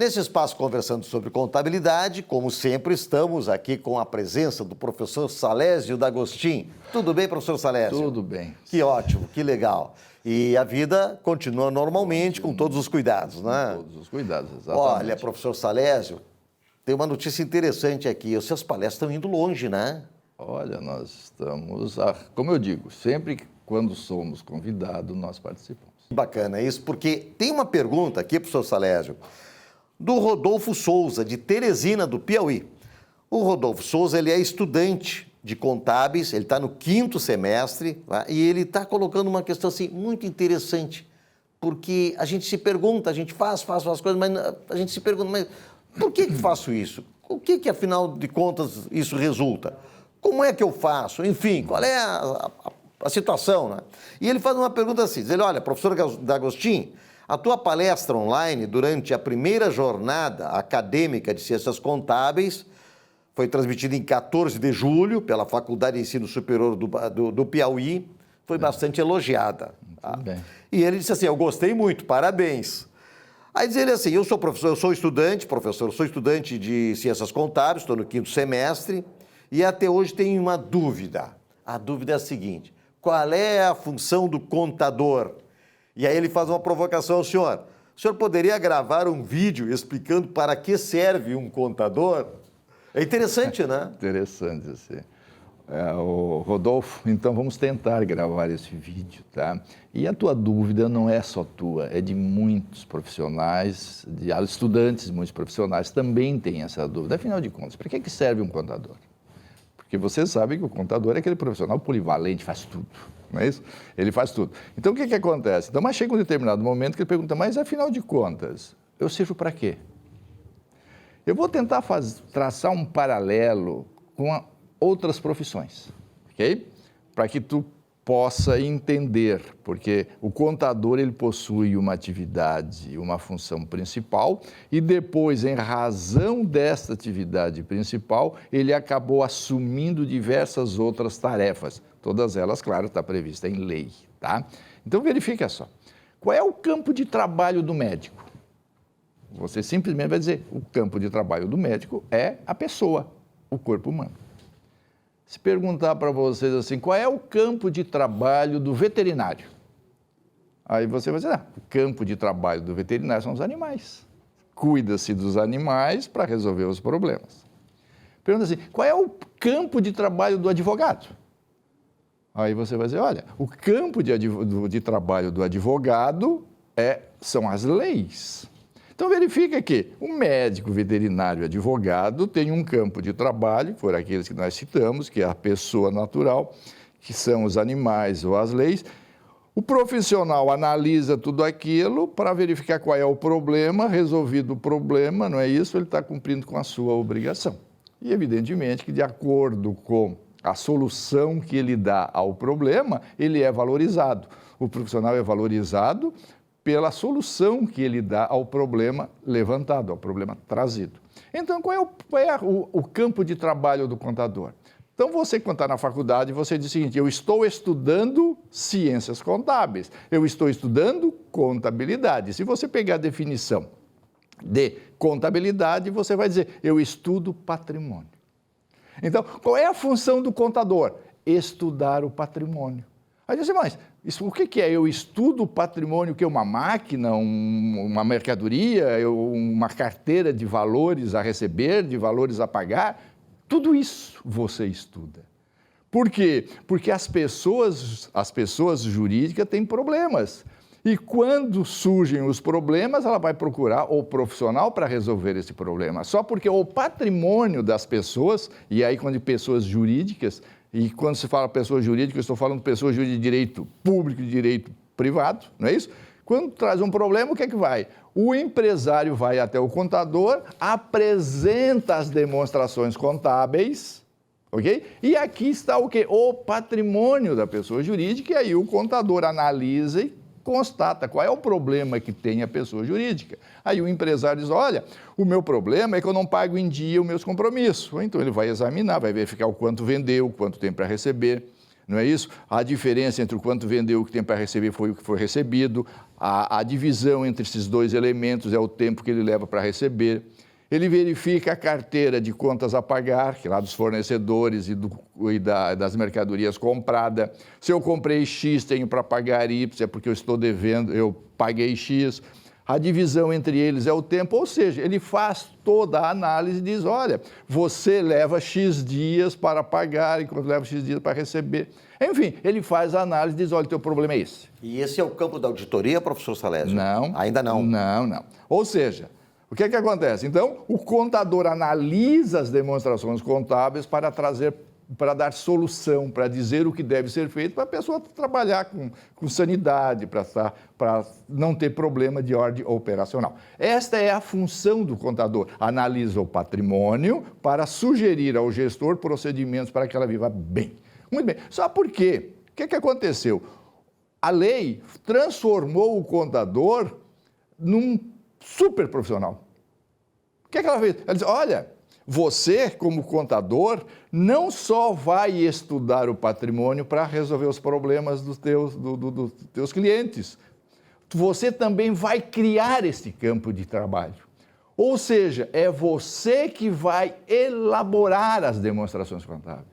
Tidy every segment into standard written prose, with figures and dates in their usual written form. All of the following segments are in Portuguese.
Nesse espaço conversando sobre contabilidade, como sempre, estamos aqui com a presença do professor Salésio D'Agostin. Tudo bem, professor Salésio? Tudo bem. Que ótimo, que legal. E a vida continua normalmente com todos os cuidados, né? Com todos os cuidados, exatamente. Olha, professor Salésio, tem uma notícia interessante aqui. Os seus palestras estão indo longe, né? Olha, nós estamos, como eu digo, sempre quando somos convidados, nós participamos. Bacana isso, porque tem uma pergunta aqui, professor Salésio, do Rodolfo Souza, de Teresina, do Piauí. O Rodolfo Souza, ele é estudante de contábeis, ele está no 5º semestre, tá? E ele está colocando uma questão assim muito interessante, porque a gente se pergunta, a gente faz as coisas, mas a gente se pergunta, mas por que faço isso? O que afinal de contas, isso resulta? Como é que eu faço? Enfim, qual é a situação, né? E ele faz uma pergunta assim, diz ele, olha, professor D'Agostin, a tua palestra online durante a primeira jornada acadêmica de Ciências Contábeis foi transmitida em 14 de julho pela Faculdade de Ensino Superior do Piauí, foi bastante elogiada. Tá? E ele disse assim, eu gostei muito, parabéns. Aí diz ele assim, eu sou professor, eu sou estudante, professor, eu sou estudante de Ciências Contábeis, estou no 5º semestre, e até hoje tenho uma dúvida. A dúvida é a seguinte, qual é a função do contador? E aí ele faz uma provocação ao senhor. O senhor poderia gravar um vídeo explicando para que serve um contador? É interessante, né? Interessante, assim. O Rodolfo, então vamos tentar gravar esse vídeo, tá? E a tua dúvida não é só tua, é de muitos profissionais, de estudantes, muitos profissionais também têm essa dúvida. Afinal de contas, para que serve um contador? Porque você sabe que o contador é aquele profissional polivalente, faz tudo, não é isso? Ele faz tudo. Então, o que acontece? Então, mas chega um determinado momento que ele pergunta, mas afinal de contas, eu sirvo para quê? Eu vou tentar traçar um paralelo com outras profissões, ok? Para que tu possa entender, porque o contador ele possui uma atividade, uma função principal e depois, em razão desta atividade principal, ele acabou assumindo diversas outras tarefas. Todas elas, claro, está prevista em lei, tá? Então, verifica só. Qual é o campo de trabalho do médico? Você simplesmente vai dizer, o campo de trabalho do médico é a pessoa, o corpo humano. Se perguntar para vocês assim, qual é o campo de trabalho do veterinário? Aí você vai dizer, o campo de trabalho do veterinário são os animais. Cuida-se dos animais para resolver os problemas. Pergunta assim, qual é o campo de trabalho do advogado? Aí você vai dizer, olha, o campo de trabalho do advogado são as leis. Então, verifica que o médico, veterinário, advogado tem um campo de trabalho, por aqueles que nós citamos, que é a pessoa natural, que são os animais ou as leis. O profissional analisa tudo aquilo para verificar qual é o problema, resolvido o problema, não é isso? Ele está cumprindo com a sua obrigação. E, evidentemente, que de acordo com a solução que ele dá ao problema, ele é valorizado. O profissional é valorizado pela solução que ele dá ao problema levantado, ao problema trazido. Então, qual é o campo de trabalho do contador? Então, você, quando está na faculdade, você diz o seguinte, eu estou estudando ciências contábeis, eu estou estudando contabilidade. Se você pegar a definição de contabilidade, você vai dizer, eu estudo patrimônio. Então, qual é a função do contador? Estudar o patrimônio. Aí você diz, mas o que é? Eu estudo o patrimônio, que é uma máquina, uma mercadoria, uma carteira de valores a receber, de valores a pagar? Tudo isso você estuda. Por quê? Porque as pessoas jurídicas têm problemas. E quando surgem os problemas, ela vai procurar o profissional para resolver esse problema. Só porque o patrimônio das pessoas, e aí quando de pessoas jurídicas, e quando se fala pessoa jurídica, eu estou falando de pessoa jurídica de direito público e de direito privado, não é isso? Quando traz um problema, o que é que vai? O empresário vai até o contador, apresenta as demonstrações contábeis, ok? E aqui está o quê? O patrimônio da pessoa jurídica, e aí o contador analisa e constata qual é o problema que tem a pessoa jurídica. Aí o empresário diz, olha, o meu problema é que eu não pago em dia os meus compromissos. Então ele vai examinar, vai verificar o quanto vendeu, o quanto tem para receber. não é isso? A diferença entre o quanto vendeu e o que tem para receber foi o que foi recebido. A divisão entre esses dois elementos é o tempo que ele leva para receber. Ele verifica a carteira de contas a pagar, que é lá dos fornecedores das mercadorias compradas. Se eu comprei X, tenho para pagar Y, é porque eu estou devendo, eu paguei X. A divisão entre eles é o tempo, ou seja, ele faz toda a análise e diz, olha, você leva X dias para pagar, enquanto leva X dias para receber. Enfim, ele faz a análise e diz, olha, o teu problema é esse. E esse é o campo da auditoria, professor Salésio? Não. Ainda não? Não. Ou seja, o que é que acontece? Então, o contador analisa as demonstrações contábeis para dar solução, para dizer o que deve ser feito, para a pessoa trabalhar com sanidade, para não ter problema de ordem operacional. Esta é a função do contador. Analisa o patrimônio para sugerir ao gestor procedimentos para que ela viva bem. Muito bem. Só porque, o que é que aconteceu? A lei transformou o contador num super profissional. O que é que ela fez? Ela disse, olha, você, como contador, não só vai estudar o patrimônio para resolver os problemas dos teus clientes, você também vai criar esse campo de trabalho. Ou seja, é você que vai elaborar as demonstrações contábeis.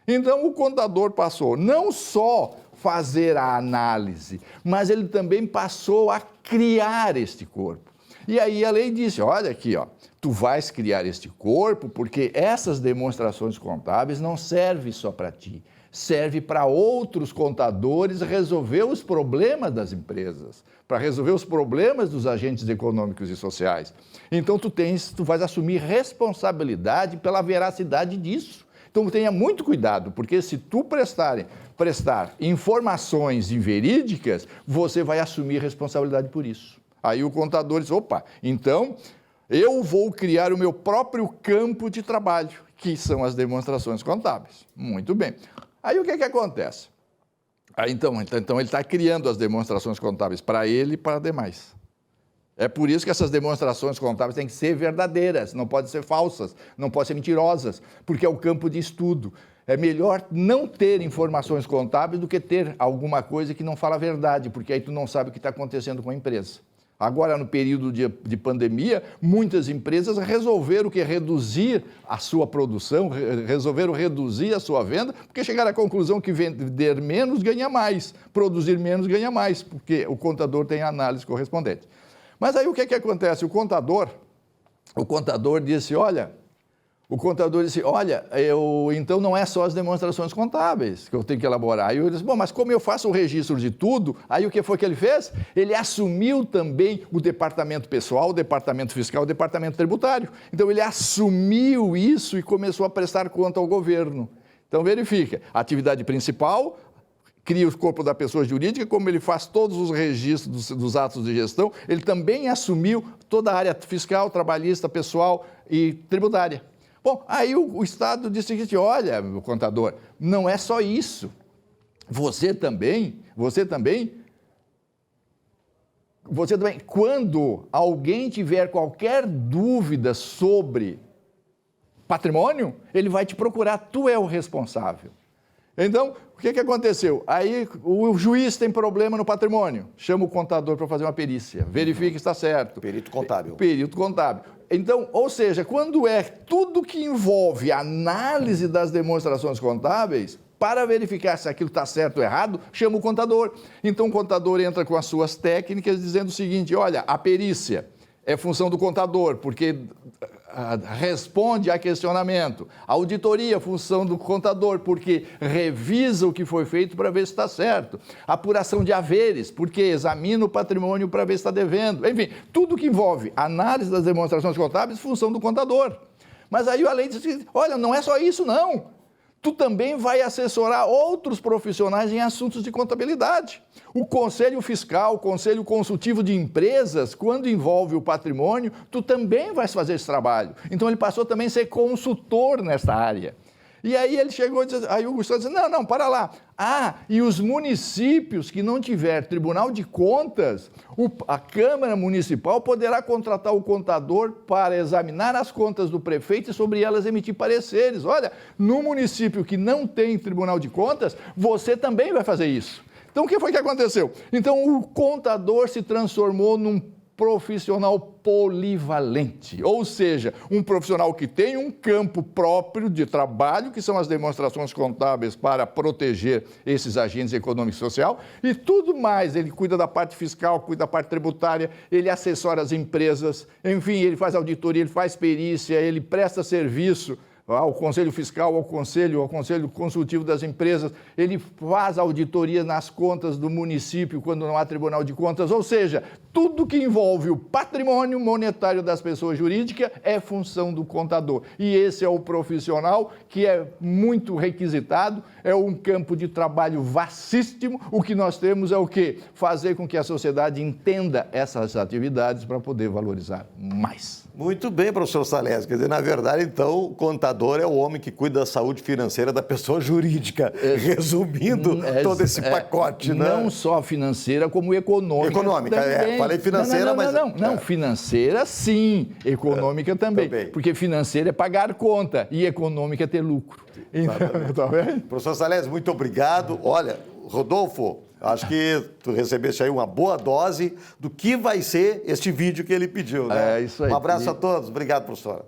Então, o contador passou não só fazer a análise, mas ele também passou a criar este corpo. E aí a lei disse, olha aqui, ó, tu vais criar este corpo porque essas demonstrações contábeis não servem só para ti, serve para outros contadores resolver os problemas das empresas, para resolver os problemas dos agentes econômicos e sociais. Então tu vais assumir responsabilidade pela veracidade disso. Então tenha muito cuidado, porque se tu prestar informações inverídicas, você vai assumir responsabilidade por isso. Aí o contador diz, opa, então eu vou criar o meu próprio campo de trabalho, que são as demonstrações contábeis. Muito bem. Aí o que é que acontece? Aí, então ele está criando as demonstrações contábeis para ele e para demais. É por isso que essas demonstrações contábeis têm que ser verdadeiras, não podem ser falsas, não podem ser mentirosas, porque é o campo de estudo. É melhor não ter informações contábeis do que ter alguma coisa que não fala a verdade, porque aí tu não sabe o que está acontecendo com a empresa. Agora, no período de pandemia, muitas empresas resolveram reduzir a sua produção, resolveram reduzir a sua venda, porque chegaram à conclusão que vender menos ganha mais, produzir menos ganha mais, porque o contador tem a análise correspondente. Mas aí o que é que acontece? O contador disse, olha, então não é só as demonstrações contábeis que eu tenho que elaborar. Aí eu disse, bom, mas como eu faço o registro de tudo, aí o que foi que ele fez? Ele assumiu também o departamento pessoal, o departamento fiscal, o departamento tributário. Então ele assumiu isso e começou a prestar conta ao governo. Então verifica, a atividade principal, cria o corpo da pessoa jurídica, como ele faz todos os registros dos atos de gestão, ele também assumiu toda a área fiscal, trabalhista, pessoal e tributária. Bom, aí o Estado disse o seguinte, olha, meu contador, não é só isso. Você também, quando alguém tiver qualquer dúvida sobre patrimônio, ele vai te procurar, tu é o responsável. Então, o que aconteceu? Aí o juiz tem problema no patrimônio, chama o contador para fazer uma perícia, verifica que está certo. Perito contábil. Perito contábil. Então, ou seja, quando é tudo que envolve análise das demonstrações contábeis, para verificar se aquilo está certo ou errado, chama o contador. Então, o contador entra com as suas técnicas dizendo o seguinte, olha, a perícia é função do contador, porque responde a questionamento. A auditoria é função do contador, porque revisa o que foi feito para ver se está certo. Apuração de haveres, porque examina o patrimônio para ver se está devendo. Enfim, tudo que envolve análise das demonstrações contábeis, função do contador. Mas aí a lei diz assim, olha, não é só isso não. Tu também vai assessorar outros profissionais em assuntos de contabilidade. O Conselho Fiscal, o Conselho Consultivo de Empresas, quando envolve o patrimônio, tu também vais fazer esse trabalho. Então ele passou também a ser consultor nessa área. E aí ele chegou e disse, aí o Gustavo disse, não, para lá. Ah, e os municípios que não tiver Tribunal de Contas, a Câmara Municipal poderá contratar o contador para examinar as contas do prefeito e sobre elas emitir pareceres. Olha, no município que não tem Tribunal de Contas, você também vai fazer isso. Então, o que foi que aconteceu? Então, o contador se transformou num profissional polivalente, ou seja, um profissional que tem um campo próprio de trabalho, que são as demonstrações contábeis para proteger esses agentes econômicos e social, e tudo mais, ele cuida da parte fiscal, cuida da parte tributária, ele assessora as empresas, enfim, ele faz auditoria, ele faz perícia, ele presta serviço ao Conselho Fiscal, ao Conselho Consultivo das Empresas, ele faz auditoria nas contas do município quando não há Tribunal de Contas, ou seja, tudo que envolve o patrimônio monetário das pessoas jurídicas é função do contador. E esse é o profissional que é muito requisitado, é um campo de trabalho vastíssimo. O que nós temos é o quê? Fazer com que a sociedade entenda essas atividades para poder valorizar mais. Muito bem, professor Salésio. Quer dizer, na verdade, então, o contador é o homem que cuida da saúde financeira da pessoa jurídica, resumindo todo esse pacote, né? Não só financeira, como econômica. Econômica, também. Falei financeira, mas... Não, financeira sim, econômica também. Porque financeira é pagar conta e econômica é ter lucro. Então, tá vendo? Professor Salésio, muito obrigado. Olha, Rodolfo, acho que tu recebeste aí uma boa dose do que vai ser este vídeo que ele pediu, né? É isso aí. Um abraço a todos. Obrigado, professora.